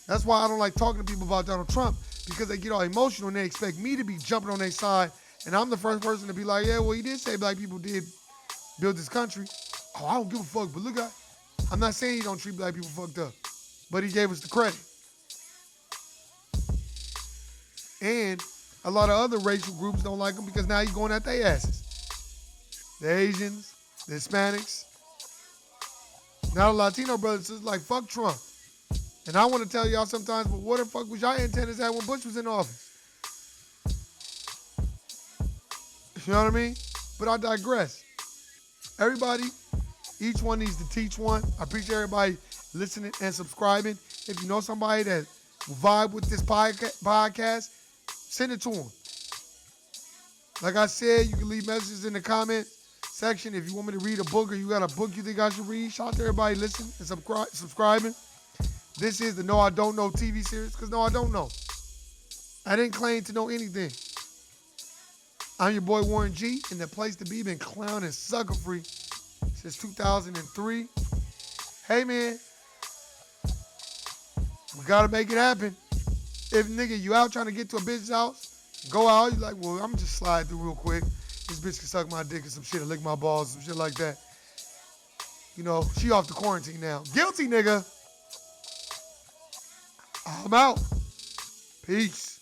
That's why I don't like talking to people about Donald Trump, because they get all emotional and they expect me to be jumping on their side. And I'm the first person to be like, yeah, well, he did say black people did build this country. Oh, I don't give a fuck, but look, I'm not saying he don't treat black people fucked up, but he gave us the credit. And a lot of other racial groups don't like him because now he's going at their asses. The Asians, the Hispanics. Now the Latino brothers is like, fuck Trump. And I want to tell y'all sometimes, but what the fuck was y'all antennas at when Bush was in office? You know what I mean? But I digress. Everybody, each one needs to teach one. I appreciate everybody listening and subscribing. If you know somebody that will vibe with this podcast, send it to them. Like I said, you can leave messages in the comment section. If you want me to read a book or you got a book you think I should read, shout out to everybody listening and subscribing. This is the No I Don't Know TV series, because no, I don't know. I didn't claim to know anything. I'm your boy Warren G, and the place to be, been clowning sucker free since 2003. Hey man, we gotta make it happen. If nigga you out trying to get to a bitch's house, go out, you like, well, I'm just slide through real quick. This bitch can suck my dick and some shit and lick my balls, some shit like that. You know, she off the quarantine now. Guilty, nigga. I'm out. Peace.